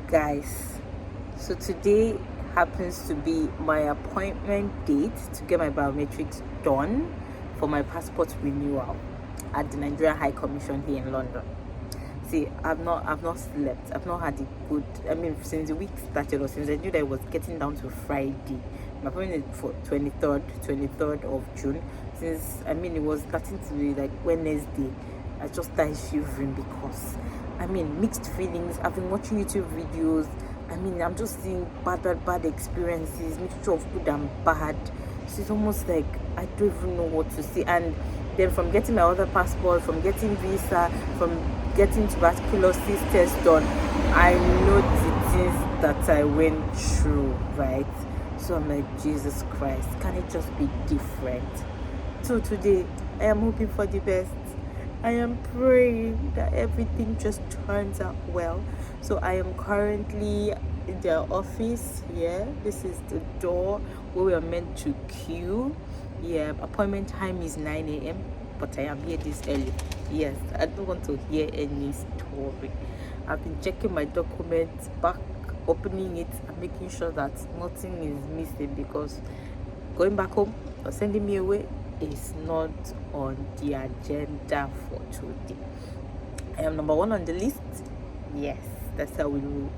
guys, so today happens to be my appointment date to get my biometrics done for my passport renewal at the Nigerian High Commission here in London. See, I've not slept. I've not had a good, since the week started, or since I knew that it was getting down to Friday. My appointment is for 23rd of June. Since it was starting to be like Wednesday, I just started shivering because mixed feelings. I've been watching YouTube videos. I'm just seeing bad experiences, mixture of good and bad. So it's almost like I don't even know what to say. And then from getting my other passport, from getting visa, from getting tuberculosis test done, I know the things that I went through, right? So I'm like, Jesus Christ, can it just be different? So today, I am hoping for the best. I am praying that everything just turns out well. So I am currently in their office. Yeah, this is the door where we are meant to queue. Yeah, appointment time is 9 a.m. but I am here this early. Yes, I don't want to hear any story. I've been checking my documents back, opening it and making sure that nothing is missing, because going back home or sending me away is not on the agenda for today. I am number one on the list. Yes, that's how we roll.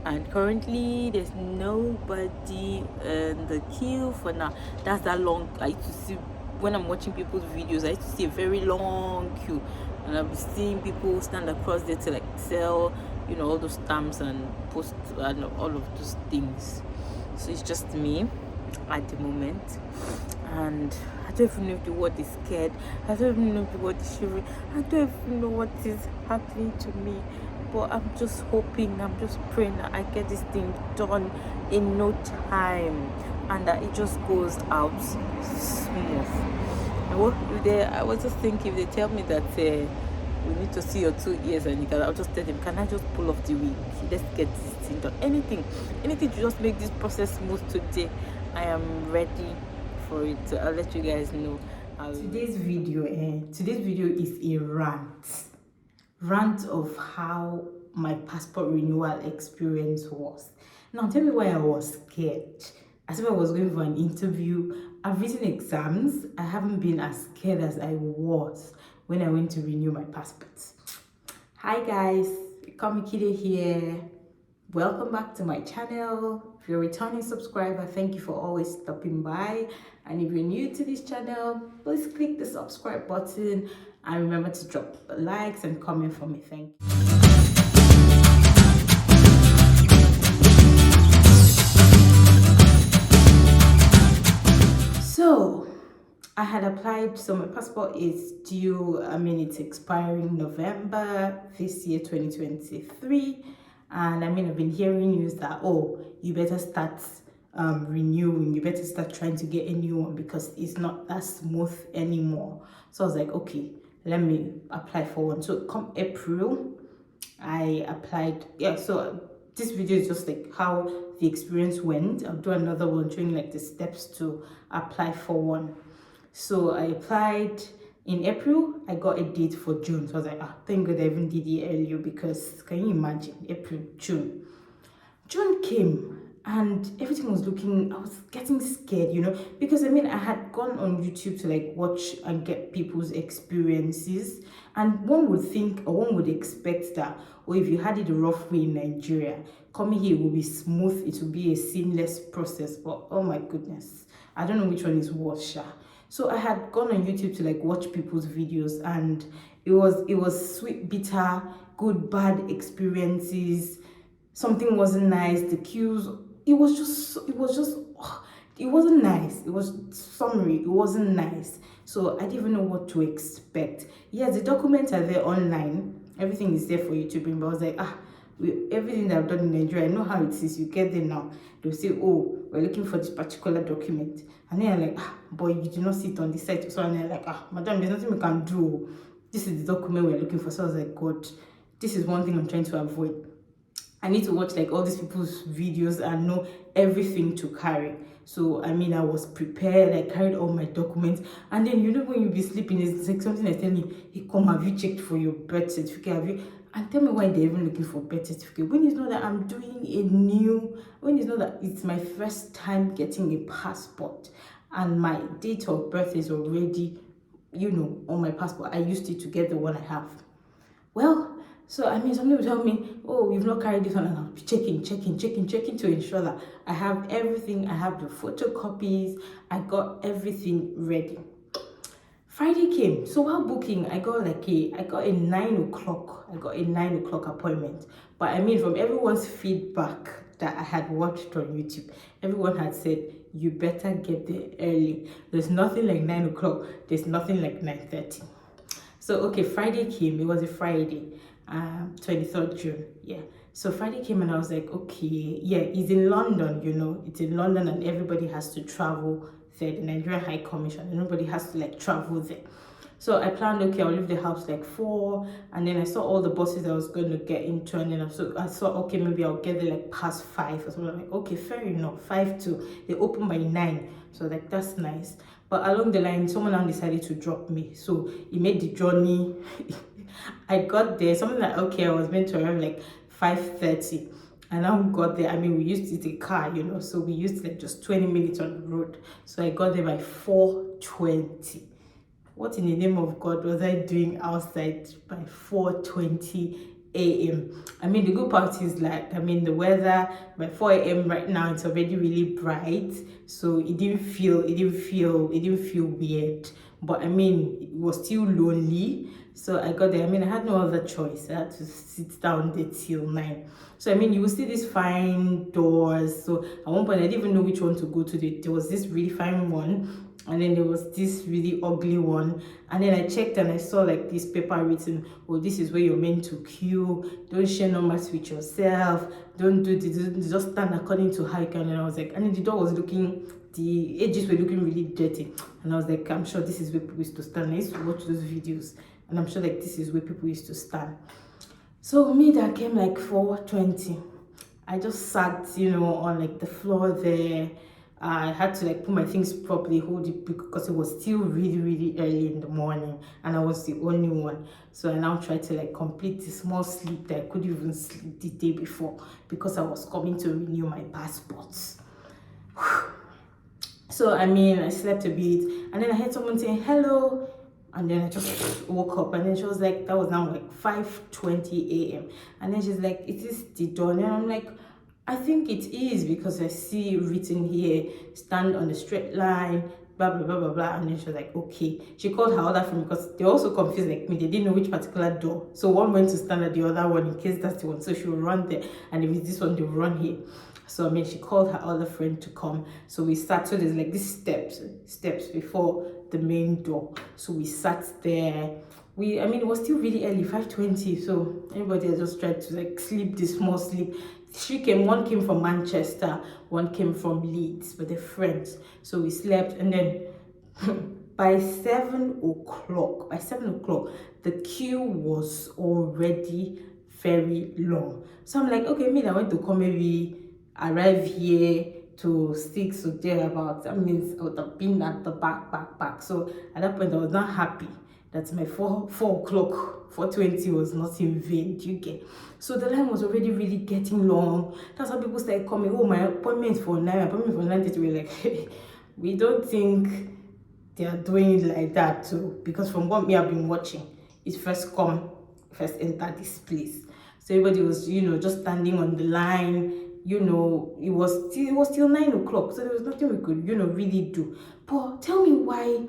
And currently there's nobody in the queue for now. That's that long. I used to see when I'm watching people's videos, I used to see a very long queue, and I've been seeing people stand across there to like sell, all those stamps and post and all of those things. So it's just me at the moment, and I don't even know if the word is scared. I don't even know if the word is shivering. I don't even know what is happening to me. But I'm just hoping, I'm just praying that I get this thing done in no time and that it just goes out smooth. I was just thinking, if they tell me that we need to see your 2 ears and I'll just tell them, can I just pull off the wig? Let's get this thing done. Anything to just make this process smooth today. I am ready for it. So I'll let you guys know. Today's video is a rant of how my passport renewal experience was. Now tell me why I was scared. As if I was going for an interview. I've written exams. I haven't been as scared as I was when I went to renew my passport. Hi guys, Kamikide here. Welcome back to my channel. If you're a returning subscriber, thank you for always stopping by. And if you're new to this channel, please click the subscribe button and remember to drop likes and comment for me. Thank you. So I had applied, so my passport is due, it's expiring November this year, 2023. And I've been hearing news that, you better start renewing, you better start trying to get a new one because it's not that smooth anymore. So I was like, okay, let me apply for one. So come April, I applied. Yeah, so this video is just like how the experience went. I'll do another one showing like the steps to apply for one. So I applied in April. I got a date for June. So I was like, thank God I even did it earlier, because can you imagine? April, June. June came and everything was looking, I was getting scared, because I had gone on YouTube to like watch and get people's experiences, and one would think, or one would expect that, if you had it the rough way in Nigeria, coming here will be smooth, it will be a seamless process. But oh my goodness, I don't know which one is worse. So I had gone on YouTube to like watch people's videos, and it was sweet, bitter, good, bad experiences. Something wasn't nice. The queues, it wasn't nice. It was summary. It wasn't nice. So I didn't even know what to expect. Yes, the documents are there online. Everything is there for you to bring. But I was like, everything that I've done in Nigeria, I know how it is. You get there now. They'll say, we're looking for this particular document. And then I'm like, boy, you do not see it on the site. So I'm like, madam, there's nothing we can do. This is the document we're looking for. So I was like, God, this is one thing I'm trying to avoid. I need to watch like all these people's videos and know everything to carry. So I was prepared. I carried all my documents, and then when you be sleeping, it's like something I tell you, hey, come, have you checked for your birth certificate? And tell me why they're even looking for birth certificate when it's not that I'm doing when it's not that it's my first time getting a passport and my date of birth is already, on my passport. I used it to get the one I have. Well, so I mean, somebody will tell me, oh, you've not carried this one, and I'll be checking to ensure that I have everything. I have the photocopies, I got everything ready. Friday came, so while booking, I got a 9 o'clock appointment. But I mean, from everyone's feedback that I had watched on YouTube, everyone had said, you better get there early. There's nothing like 9 o'clock, there's nothing like 9:30. So okay, Friday came. It was a Friday, 23rd June. Yeah. So Friday came and I was like, okay, yeah, it's in London, it's in London and everybody has to travel there, the Nigerian High Commission, everybody has to travel there. So I planned, okay, I'll leave the house 4, and then I saw all the buses I was going to get into, and then I saw, okay, maybe I'll get there past 5 or something. I'm like, okay, fair enough, 5 to, they open by 9, so that's nice. But along the line, someone now decided to drop me, so it made the journey. I got there, something like, okay, I was meant to arrive 5:30. And I got there. I mean, we used it a car, so we used just 20 minutes on the road. So I got there by 4:20. What in the name of God was I doing outside by 4:20 a.m.? I mean, the good part is the weather by 4 a.m. right now, it's already really bright, so it didn't feel weird. But I mean, it was still lonely. So I got there. I mean, I had no other choice. I had to sit down there till 9. So I mean, you will see these fine doors. So at one point, I didn't even know which one to go to. There was this really fine one, and then there was this really ugly one. And then I checked and I saw this paper written, oh, this is where you're meant to queue. Don't share numbers with yourself. Don't do this. Just stand according to how you can. And I was like, and then the door was the edges were looking really dirty. And I was like, I'm sure this is where people used to stand. I used to watch those videos, and I'm sure this is where people used to stand. So me that came 4:20, I just sat, on the floor there. I had to put my things properly, hold it, because it was still really, really early in the morning, and I was the only one. So I now tried to complete the small sleep that I couldn't even sleep the day before, because I was coming to renew my passports. So I mean, I slept a bit, and then I heard someone saying hello. And then I just woke up, and then she was like, that was now 5:20 a.m. And then she's like, it is the dawn. And I'm like, I think it is, because I see written here, stand on the straight line, blah, blah, blah, blah, blah. And then she was like, okay. She called her other friend, because they're also confused like me. They didn't know which particular door. So one went to stand at the other one in case that's the one. So she will run there. And if it's this one, they'll run here. So I mean, she called her other friend to come. So we sat, so there's these steps before the main door. So we sat there. I mean, it was still really early, 5:20. So everybody had just tried to sleep this small sleep. One came from Manchester, one came from Leeds, but they're friends. So we slept, and then by 7 o'clock, the queue was already very long. So I'm like, okay, I went to come maybe arrive here to 6 or thereabouts. That means I would have been at the back. So at that point, I was not happy that my 4 o'clock, 4:20 was not in vain. Do you get? So the line was already really getting long. That's how people started coming. Oh, my appointment for 9:30. We're like, hey, we don't think they are doing it like that too. Because from what I've been watching, it's first come, first enter this place. So everybody was, just standing on the line. It was still 9 o'clock, so there was nothing we could, really do. But tell me why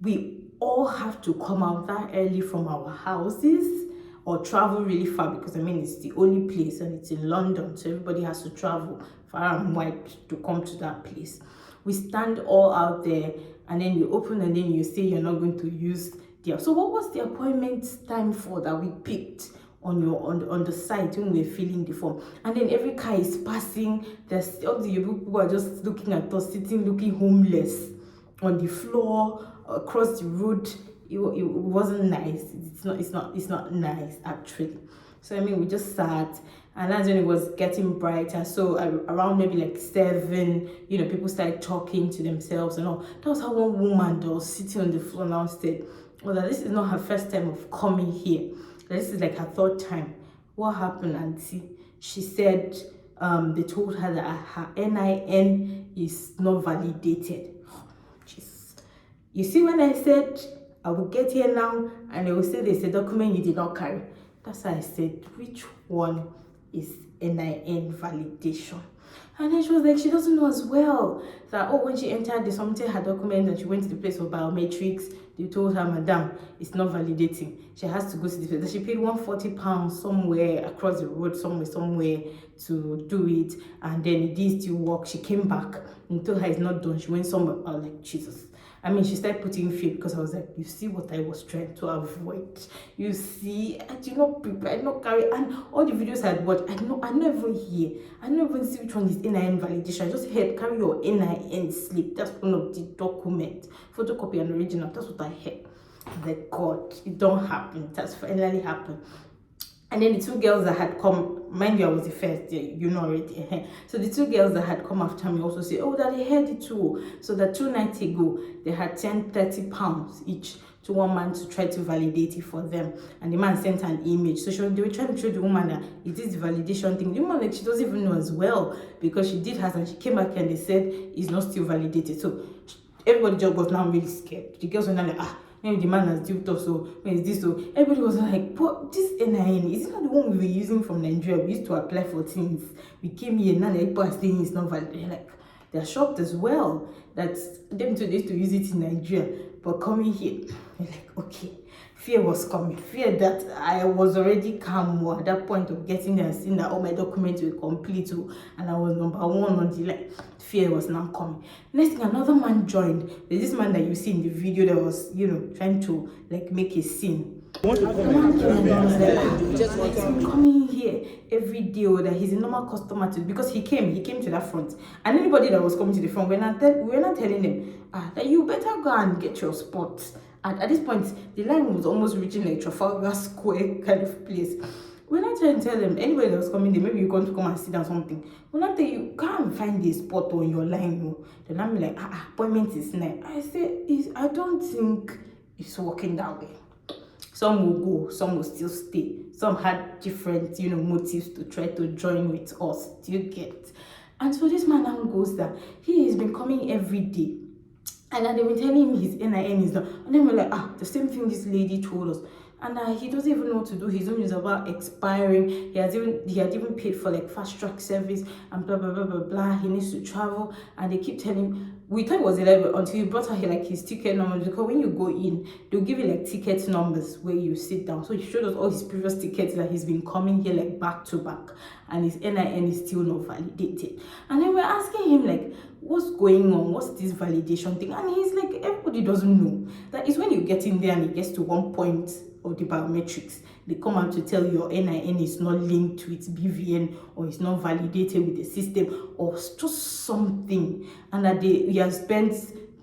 we all have to come out that early from our houses or travel really far, because I mean, it's the only place and it's in London, so everybody has to travel far and wide to come to that place. We stand all out there, and then you open, and then you say you're not going to use so what was the appointment time for that we picked on the site when we're filling the form? And then every car is passing. There's all the people are just looking at us, sitting, looking homeless on the floor across the road. It wasn't nice. It's not nice actually. So I mean, we just sat, and that's when it was getting brighter. So around maybe 7, people started talking to themselves and all. That was how one woman that was sitting on the floor now said, well, that this is not her first time of coming here. This is like her third time. What happened, auntie? She said they told her that her NIN is not validated. Jeez. You see, when I said I will get here now and they will say there's a document you did not carry, that's why I said, which one is NIN validation? And then she was like, she doesn't know as well that, oh, when she entered the submitted her document and she went to the place for biometrics, they told her, madam, it's not validating. She has to go to the place. She paid £140 somewhere across the road, somewhere to do it. And then it did still work. She came back and told her it's not done. She went somewhere. I was like, Jesus. I mean, she started putting fear because I was like, you see what I was trying to avoid. You see, I did not prepare, I did not carry, and all the videos I had watched, I not even hear. I don't even see which one is NIN validation. I just heard carry your NIN slip. That's one of the documents. Photocopy and original. That's what I heard. Like, God, it don't happen. That's finally happened. And then the two girls that had come, mind you, I was the first, you know already. So the two girls that had come after me also say, oh, that they heard it too. So that 2 nights ago, they had £30 each to one man to try to validate it for them. And the man sent an image. So they were trying to show the woman that it is the validation thing. The woman, like, she doesn't even know as well because she did hers and she came back and they said it's not still validated. So everybody just was now really scared. The girls were now like, maybe the man has duped us, so when is this? So everybody was like, but this NIN, is it not the one we were using from Nigeria? We used to apply for things. We came here, now people are saying it's not valid. They're like, they're shocked as well that them two used to use it in Nigeria, but coming here, they're like, okay. Fear was coming. Fear that I was already calm at that point of getting there and seeing that all my documents were complete and I was number one on the line. Fear was now coming. Next thing, another man joined. There's this man that you see in the video that was, trying to like make a scene. Coming here every day, or that he's a normal customer too, because he came to that front, and anybody that was coming to the front, we're not telling them that you better go and get your spot. And at this point, the line was almost reaching like Trafalgar Square kind of place. We're not trying to tell them, anybody that was coming there, maybe you're going to come and sit down something. We're not telling you, can't find a spot on your line. No. Then I'm like, appointment is night. I say, I don't think it's working that way. Some will go, some will still stay. Some had different, motives to try to join with us. Do you get? And so this man now goes that he has been coming every day. And then they've been telling him his NIN is not. And then we're like, the same thing this lady told us. And he doesn't even know what to do. His own is about expiring. He had even paid for like fast track service and blah, blah, blah, blah, blah. He needs to travel. And they keep telling him, we thought it was 11 until he brought out like his ticket numbers. Because when you go in, they'll give you like ticket numbers where you sit down. So he showed us all his previous tickets that he's been coming here like back to back. And his NIN is still not validated. And then we're asking him like, what's going on? What's this validation thing? And he's like, everybody doesn't know. That is when you get in there and it gets to one point of the biometrics, they come out to tell you your NIN is not linked to its BVN or it's not validated with the system or just something. And that he has spent,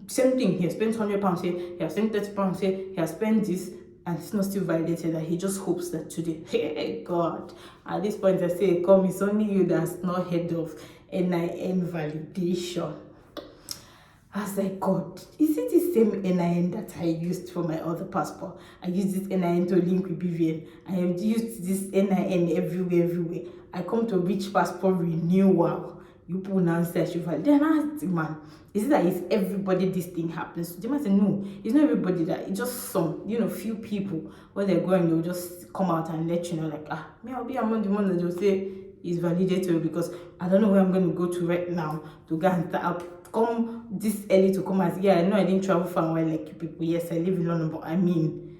same thing, he has spent £100 here, he has spent £30 here, he has spent this, and it's not still validated, that he just hopes that today, hey God, at this point I say, come, it's only you that's not head of NIN validation. I was like, God, is it the same NIN that I used for my other passport? I used this NIN to link with BVN. I have used this NIN everywhere. I come to reach passport renewal. You put now say you validate. Then I asked the man, is it that it's everybody this thing happens? The man said, no, it's not everybody that. It's just some, few people. Where they're going, they'll just come out and let you know, like, me, I'll be among the ones that will say it's validated because I don't know where I'm going to go to right now to go and start up. Come this early to come and say, I know I didn't travel far away like you people. Yes, I live in London, but I mean,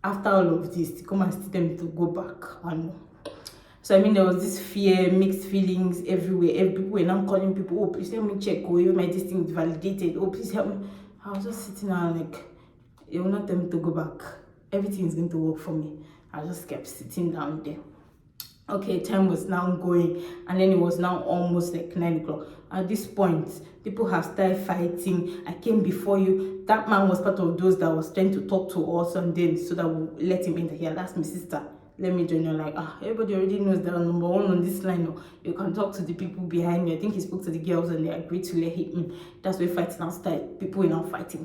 after all of this, to come and see them to go back. I know. So I mean, there was this fear, mixed feelings everywhere. People were now calling people, oh, please help me check, oh, if my this thing is validated, oh, please help me. I was just sitting there like, it will not tell me to go back. Everything is going to work for me. I just kept sitting down there. Okay, time was now going, and then it was now almost like 9 o'clock. At this point, people have started fighting. I came before you. That man was part of those that was trying to talk to us, and then so that we let him in. He had asked me, sister, let me join you. Like, everybody already knows that I'm number one on this line. Or you can talk to the people behind me. I think he spoke to the girls and they agreed to let him in. That's where fighting now started. People were now fighting.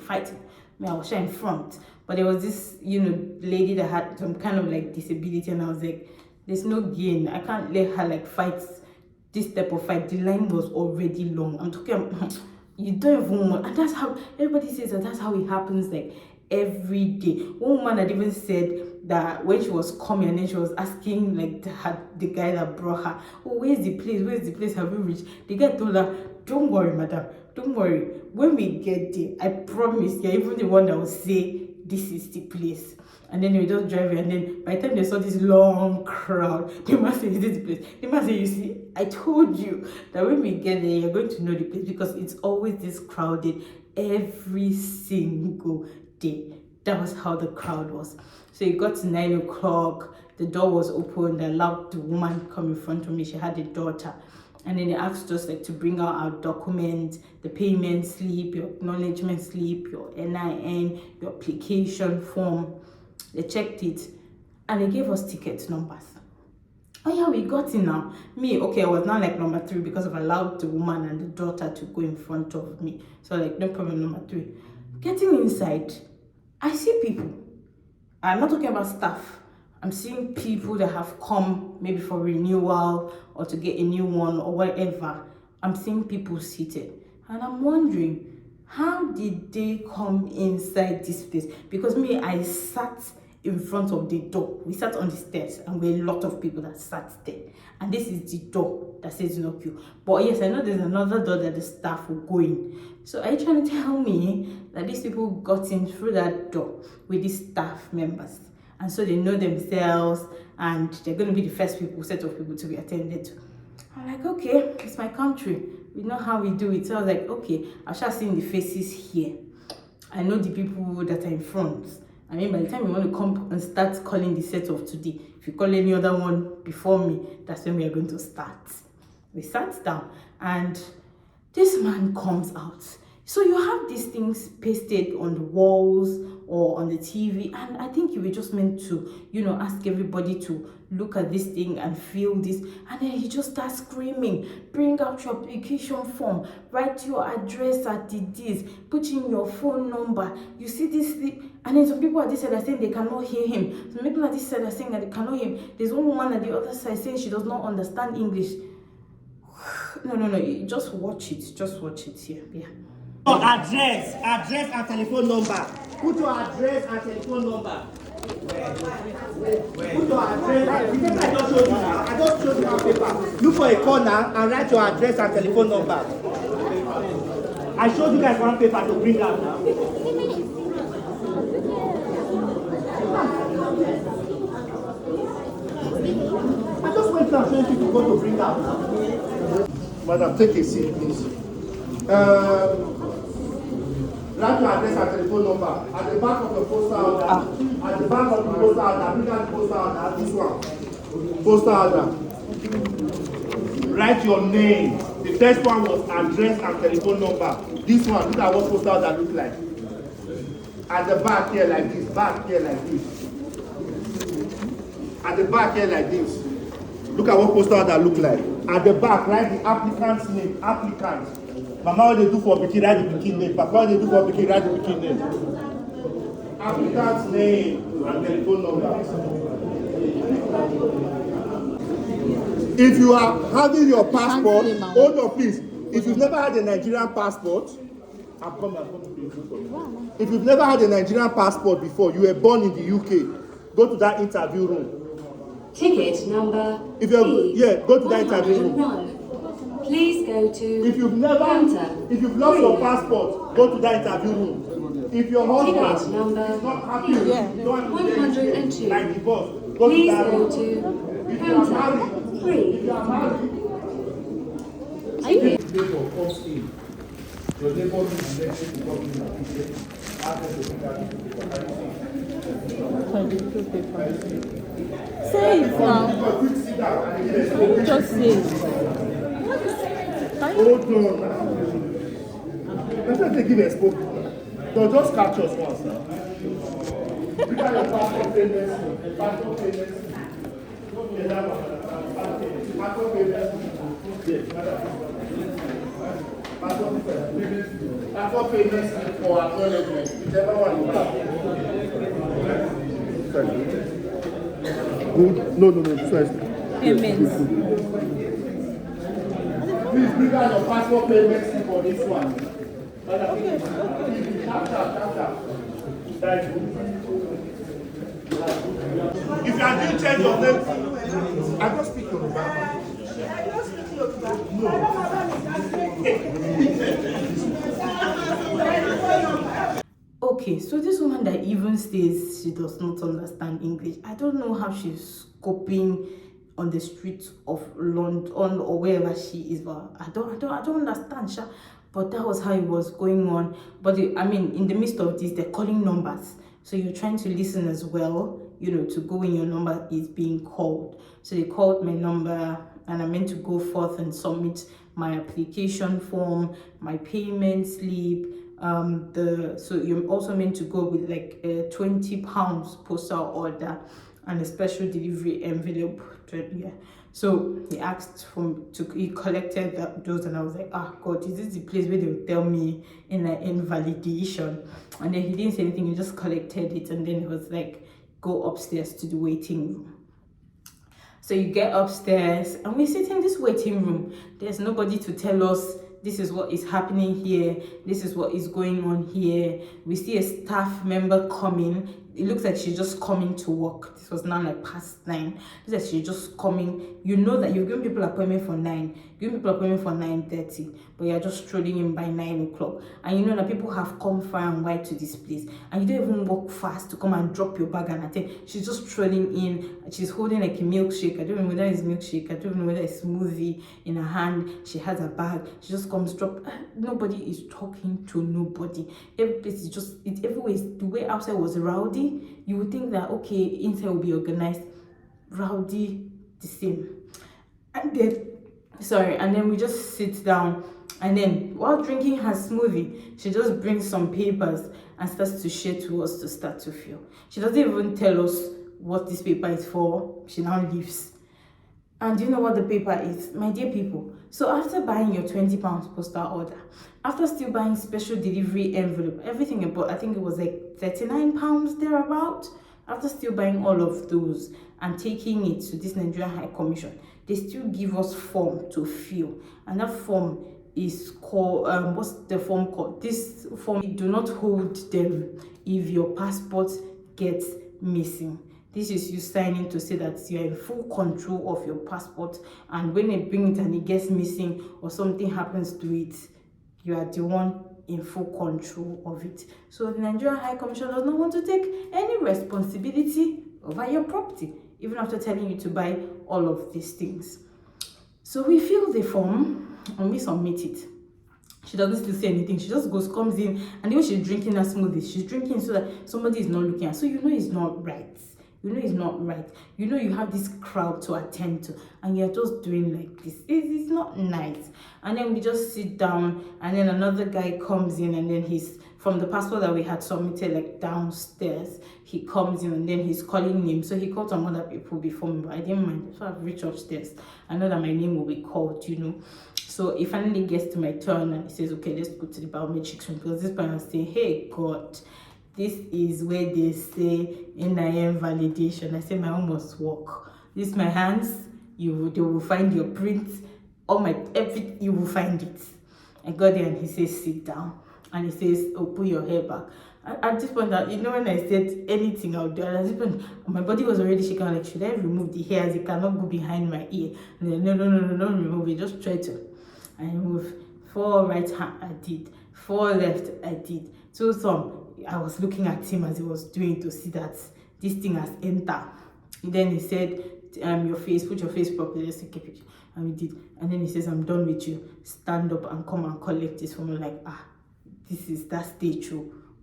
Me, I was sure in front. But there was this, lady that had some kind of like disability, and I was like, there's no gain. I can't let her like fight this type of fight. The line was already long. I'm talking, you don't even want, and that's how everybody says that's how it happens like every day. One woman had even said that when she was coming, and then she was asking like the guy that brought her, oh, where's the place, have you reached? The guy told her, don't worry, madam, don't worry, when we get there, I promise you're even the one that will say this is the place. And then they just drive, and then by the time they saw this long crowd, they must say, is this the place? They must say, you see, I told you that when we get there, you're going to know the place, because it's always this crowded every single day. That was how the crowd was. So it got to 9 o'clock, the door was open, they allowed the woman come in front of me. She had a daughter. And then they asked us like to bring out our documents, the payment slip, your acknowledgement slip, your NIN, your application form. They checked it and they gave us ticket numbers. Oh yeah, we got in now. Me, okay, I was now like number 3 because I've allowed the woman and the daughter to go in front of me. So like, no problem, number 3. Getting inside, I see people. I'm not talking about staff. I'm seeing people that have come maybe for renewal or to get a new one or whatever. I'm seeing people seated. And I'm wondering, how did they come inside this place? Because me, I sat in front of the door. We sat on the stairs, and we're a lot of people that sat there. And this is the door that says no queue. But yes, I know there's another door that the staff will go in. So are you trying to tell me that these people got in through that door with these staff members? And so they know themselves, and they're going to be the first set of people to be attended to. I'm like, okay, it's my country. We know how we do it. So I was like, okay, I shall see the faces here. I know the people that are in front. I mean, by the time you want to come and start calling the set of today, if you call any other one before me, that's when we are going to start. We sat down, and this man comes out. So you have these things pasted on the walls or on the TV, and I think you were just meant to, ask everybody to look at this thing and feel this. And then he just starts screaming, bring out your application form, write your address at this, put in your phone number. You see this slip? And then some people at this side are saying they cannot hear him. Some people at this side are saying that they cannot hear him. There's one woman at the other side saying she does not understand English. No, just watch it. Just watch it here. Yeah. Address and telephone number. Put your address and telephone number. Put your address. You think I just showed you now? I just showed you on paper. Look for a corner and write your address and telephone number. I showed you guys one paper to bring out now. I just went and showed you to go to bring out now. Madam, take a seat, please. Write your address and telephone number at the back of the postal order. At the back of the postal order, bring out the postal order. This one, postal order. Write your name. The first one was address and telephone number. This one, look at what postal order look like. At the back here like this, back here like this. At the back here like this. Look at what postal order look like. At the back, write the applicant's name. Applicant. Mama, what they do for Biki, write the Biki name. Papa, what they do for Biki, write the Biki name. Applicant's name and telephone number. If you are having your passport, hold on please. If you've never had a Nigerian passport, I'm coming. If you've never had a Nigerian passport before, you were born in the UK, go to that interview room. Ticket number. If you're go to that interview room. Please go to If you've lost your passport, go to that interview room. If your husband is not happy, you don't have to 102. like divorce, go Please to that go room. to If you are counter married, 3. if you are married, neighbor comes in. Your neighbor is elected to come in and say, ask them to bring that paper. Say it now. Quick sit down and get a Just say it. hold on now. Let's not give a spoke. Don't just catch us once now. Look at your passport payments. Passport payments. Passport payments. Passport payments or acknowledgement, whichever one you have. Good. No, first. Payments. Please bring out your passport payments for this one. Okay. Tap. Thank you. If you are doing change of name, I don't speak Yoruba. Okay, so this woman that even says she does not understand English, I don't know how she's coping on the streets of London or wherever she is, but I don't understand, Sha. But that was how it was going on. But in the midst of this, they're calling numbers, so you're trying to listen as well, to go when your number is being called. So they called my number, and I meant to go forth and submit my application form, my payment slip. So you're also meant to go with like a £20 postal order and a special delivery envelope. So he asked he collected those, and I was like, God, is this the place where they'll tell me in an invalidation? And then he didn't say anything, he just collected it, and then he was like, go upstairs to the waiting room. So you get upstairs and we sit in this waiting room. There's nobody to tell us this is what is happening here, this is what is going on here. We see a staff member coming. It looks like she's just coming to work. This was now like past 9. It looks like she's just coming. You know that you've given people appointment for 9, giving people appointment for 9:30, but you're just strolling in by 9 o'clock. And you know that people have come far and wide to this place, and you don't even walk fast to come and drop your bag and attend. She's just strolling in. She's holding like a milkshake. I don't know whether it's milkshake. I don't know whether it's smoothie in her hand. She has a bag. She just comes, drop. Nobody is talking to nobody. Every place is just, everywhere is, the way outside was rowdy. You would think that, okay, inside will be organized. Rowdy, the same. And then we just sit down, and then while drinking her smoothie, she just brings some papers and starts to share to us to start to fill. She doesn't even tell us what this paper is for. She now leaves. And do you know what the paper is, my dear people? So after buying your £20 postal order, after still buying special delivery envelope, everything about, I think it was like £39 thereabout, after still buying all of those and taking it to this Nigerian High Commission, they still give us form to fill. And that form is called, what's the form called? This form, do not hold them if your passport gets missing. This is you signing to say that you're in full control of your passport, and when they bring it and it gets missing or something happens to it, you are the one in full control of it. So the Nigerian High Commission does not want to take any responsibility over your property, even after telling you to buy all of these things. So we fill the form and we submit it. She doesn't still say anything. She just comes in, and the way she's drinking her smoothie, she's drinking so that somebody is not looking at. So you know it's not right. You know it's not right. You know you have this crowd to attend to, and you're just doing like this. It's not nice. And then we just sit down, and then another guy comes in, and then he's from the passport that we had submitted like downstairs. He comes in, and then he's calling names. So he called some other people before me, but I didn't mind. So I've reached upstairs. I know that my name will be called, So it finally gets to my turn, and he says, okay, let's go to the biometrics room, because this person is saying, hey, God, this is where they say NIN validation. I say my own must work. This is my hands. They will find your print. Everything, you will find it. I got there, and he says, sit down. And he says, oh, put your hair back. At this point, when I said anything out there, at this point, my body was already shaking. I'm like, should I remove the hair, as it cannot go behind my ear? And then, no, don't remove it. Just try to. I remove 4 right hand, I did. 4 left, I did. 2 thumb. I was looking at him as he was doing to see that this thing has entered. Then he said, your face, put your face properly, let's take a picture. And we did. And then he says, I'm done with you. Stand up and come and collect this from me. Like, this is that stage.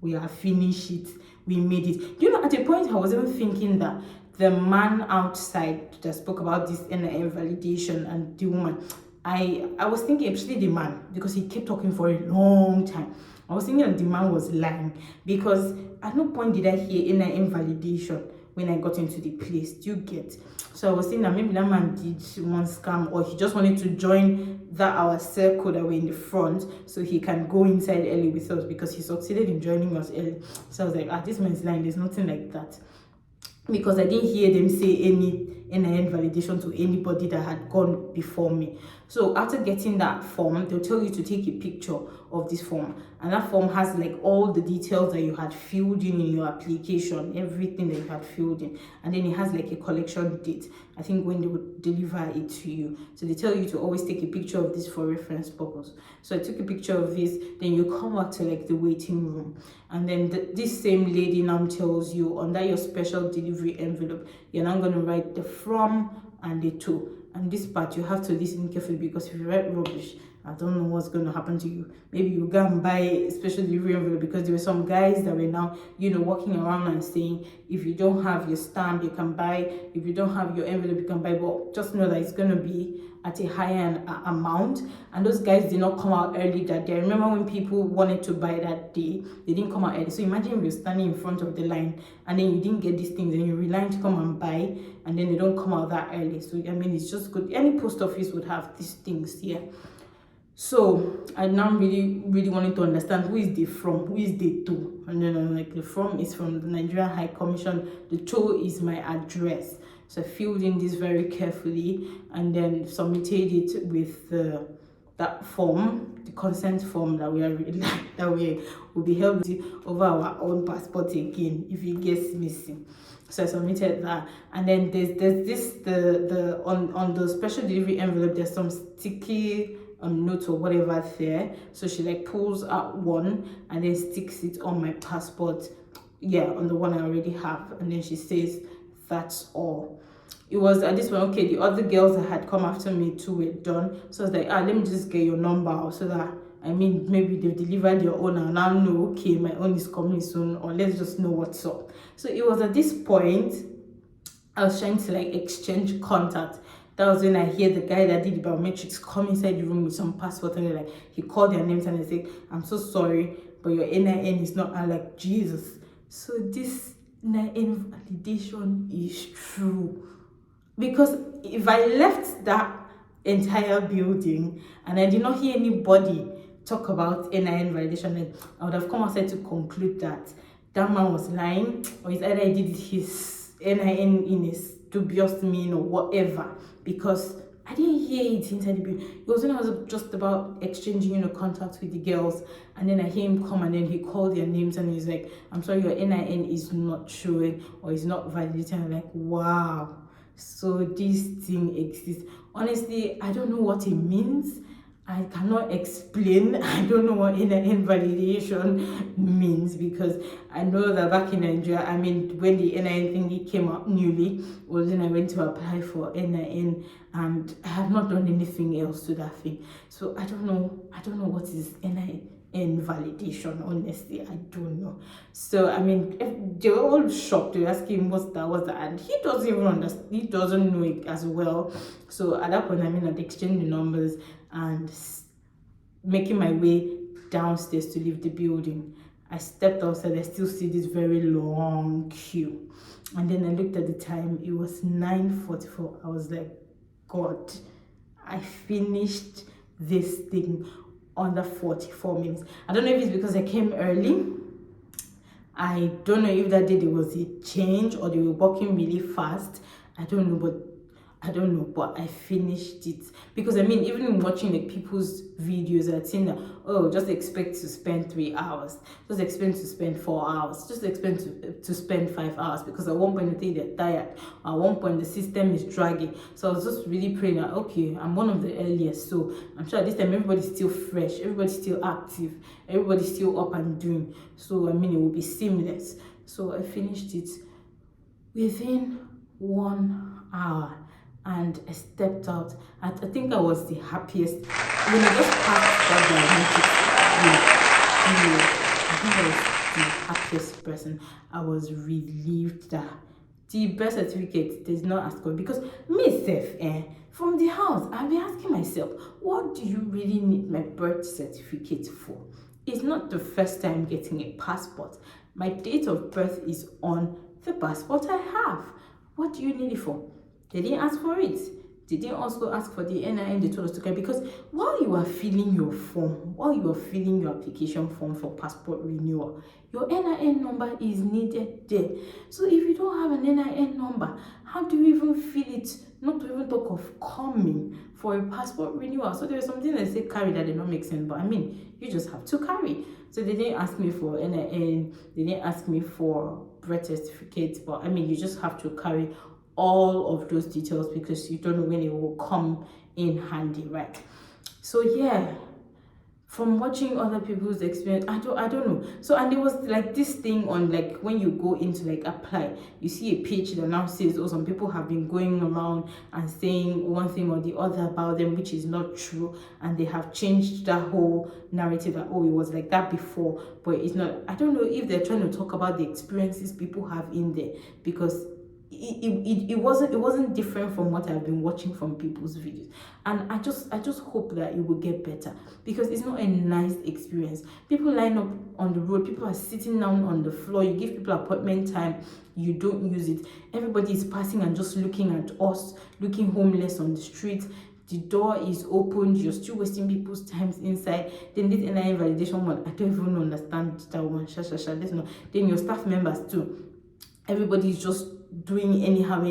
We have finished it. We made it. At a point I was even thinking that the man outside that spoke about this NIN validation and the woman, I was thinking, especially the man, because he kept talking for a long time. I was thinking that the man was lying, because at no point did I hear NIN validation when I got into the place. Do you get? So I was saying that maybe that man did one scam, or he just wanted to join that our circle that we're in the front so he can go inside early with us, because he succeeded in joining us early. So I was like, this man's lying, there's nothing like that. Because I didn't hear them say any NIN validation to anybody that had gone before me. So after getting that form, they'll tell you to take a picture of this form, and that form has like all the details that you had filled in your application, everything that you had filled in, and then it has like a collection date, I think, when they would deliver it to you. So they tell you to always take a picture of this for reference purpose. So I took a picture of this, then you come back to like the waiting room, and then this same lady now tells you, under your special delivery envelope, you're now going to write the from and the to. And this part you have to listen carefully, because if you write rubbish, I don't know what's going to happen to you. Maybe you go and buy a special delivery envelope, because there were some guys that were now, walking around and saying, if you don't have your stamp, you can buy. If you don't have your envelope, you can buy. But just know that it's going to be at a higher amount. And those guys did not come out early that day. I remember when people wanted to buy that day, they didn't come out early. So imagine if you're standing in front of the line and then you didn't get these things and you're relying to come and buy, and then they don't come out that early. So I mean, it's just good. Any post office would have these things here. So I now really wanted to understand, who is the from, who is the to. And then I'm like, the from is from the Nigerian High Commission, the to is my address. So I filled in this very carefully and then submitted it with that form, the consent form that we will be held over our own passport again if it gets missing. So I submitted that, and then there's this on the special delivery envelope, there's some sticky note or whatever there. So she like pulls out one and then sticks it on my passport, on the one I already have, and then she says, that's all. It was at this point, okay, the other girls that had come after me too were done. So I was like, let me just get your number, so that, maybe they've delivered your own and I know, okay, my own is coming soon, or let's just know what's up. So it was at this point, I was trying to like exchange contact. That was when I hear the guy that did the biometrics come inside the room with some passport, and he called their names and they said, I'm so sorry, but your NIN is not. I'm like, Jesus. So this NIN validation is true. Because if I left that entire building and I did not hear anybody talk about NIN validation, then I would have come outside to conclude that that man was lying, or it's either he did his NIN in his dubious mean or whatever, because I didn't hear it inside the building. It was when I was just about exchanging, contacts with the girls, and then I hear him come and then he called their names and he's like, I'm sorry, your NIN is not showing or is not validated. I'm like, wow. So this thing exists. Honestly, I don't know what it means. I cannot explain. I don't know what NIN validation means, because I know that back in Nigeria, when the NIN thingy came out newly, was when I went to apply for NIN, and I have not done anything else to that thing. So I don't know what is NIN validation. Honestly, I don't know. So they were all shocked. They were asking what's that, and he doesn't even understand. He doesn't know it as well. So at that point, I'd exchanged the numbers and making my way downstairs to leave the building. I stepped outside. I still see this very long queue, and then I looked at the time. It was 9:44. I was like, God, I finished this thing under 44 minutes. I don't know if it's because I came early. I don't know if that day there was a change or they were walking really fast. I don't know, but I finished it. Because even in watching like people's videos, I'd seen that, just expect to spend 3 hours, just expect to spend 4 hours, just expect to spend 5 hours, because at one point they're tired, at one point the system is dragging. So I was just really praying that, okay, I'm one of the earliest, so I'm sure at this time everybody's still fresh, everybody's still active, everybody's still up and doing. So it will be seamless. So I finished it within 1 hour. And I stepped out. I think I was the happiest. When I just passed that I think I was the happiest person. I was relieved that the birth certificate does not ask for it. Because myself, from the house, I'll be asking myself, what do you really need my birth certificate for? It's not the first time getting a passport. My date of birth is on the passport I have. What do you need it for? They didn't ask for it. They didn't also ask for the NIN they told us to carry, because while you are filling your form, while you are filling your application form for passport renewal, your NIN number is needed there. So if you don't have an NIN number, how do you even fill it? Not to even talk of coming for a passport renewal. So there's something that say carry that did not make sense, but I mean, you just have to carry. So they didn't ask me for NIN, they didn't ask me for birth certificate, but I mean, you just have to carry all of those details because you don't know when it will come in handy, right? So yeah, from watching other people's experience, I don't know. So, and there was like this thing on, like, when you go into like apply, you see a page that now says, oh, some people have been going around and saying one thing or the other about them, which is not true, and they have changed that whole narrative that, oh, it was like that before, but it's not. I don't know if they're trying to talk about the experiences people have in there, because it wasn't different from what I've been watching from people's videos, and I just hope that it will get better, because it's not a nice experience. People line up on the road, people are sitting down on the floor, you give people appointment time, you don't use it, everybody is passing and just looking at us, looking homeless on the street. The door is opened, you're still wasting people's times inside. Then this NIN validation one, I don't even understand that one. Let's know. Then your staff members too, everybody's just doing anyhow.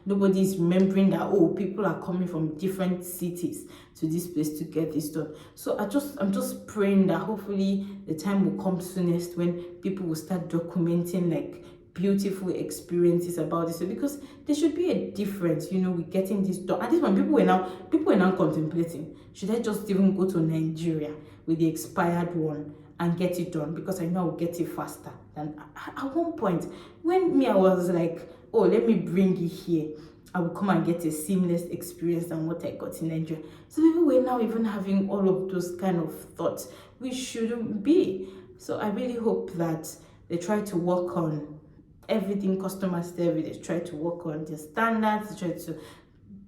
Nobody's remembering that, oh, people are coming from different cities to this place to get this done. So I'm just praying that hopefully the time will come soonest when people will start documenting like beautiful experiences about this, because there should be a difference, with getting this done. At this point, people were now contemplating, should I just even go to Nigeria with the expired one and get it done, because I know I'll get it faster than at one point when I was like, oh, let me bring it here, I will come and get a seamless experience than what I got in Nigeria. So people were now even having all of those kind of thoughts, which shouldn't be. So I really hope that they try to work on everything customer service, they try to work on their standards, they try to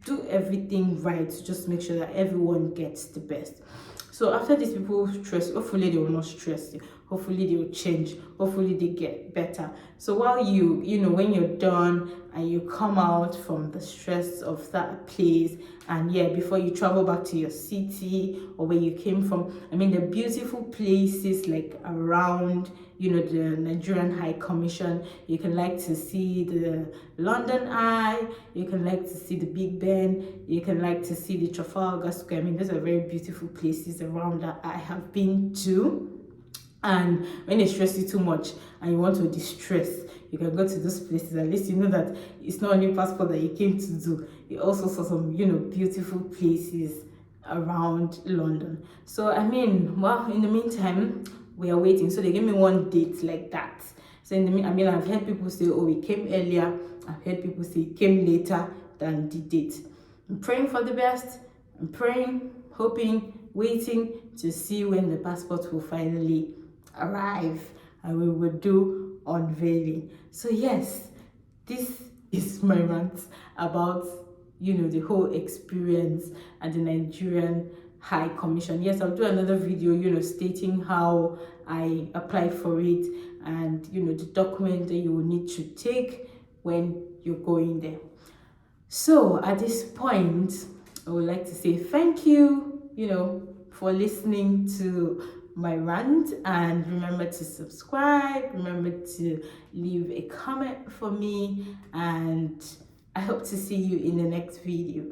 do everything right to just make sure that everyone gets the best. So after these people stress, hopefully they will not stress you. Hopefully they will change. Hopefully they get better. So while when you're done and you come out from the stress of that place, and yeah, before you travel back to your city or where you came from, I mean, the beautiful places like around, the Nigerian High Commission, you can like to see the London Eye, you can like to see the Big Ben, you can like to see the Trafalgar Square. I mean, those are very beautiful places around that I have been to. And when they stress you too much and you want to distress, you can go to those places. At least you know that it's not only passport that you came to do. You also saw some, beautiful places around London. So, I mean, well, in the meantime, we are waiting. So they gave me one date like that. So I've heard people say, oh, we came earlier. I've heard people say it came later than the date. I'm praying for the best. I'm praying, hoping, waiting to see when the passport will finally arrive and we will do unveiling. So yes, this is my rant about the whole experience at the Nigerian High Commission. Yes, I'll do another video stating how I applied for it and the document that you will need to take when you're going there. So at this point, I would like to say thank you for listening to my rant, and remember to subscribe, remember to leave a comment for me, and I hope to see you in the next video.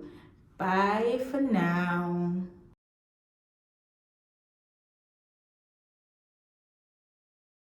Bye for now.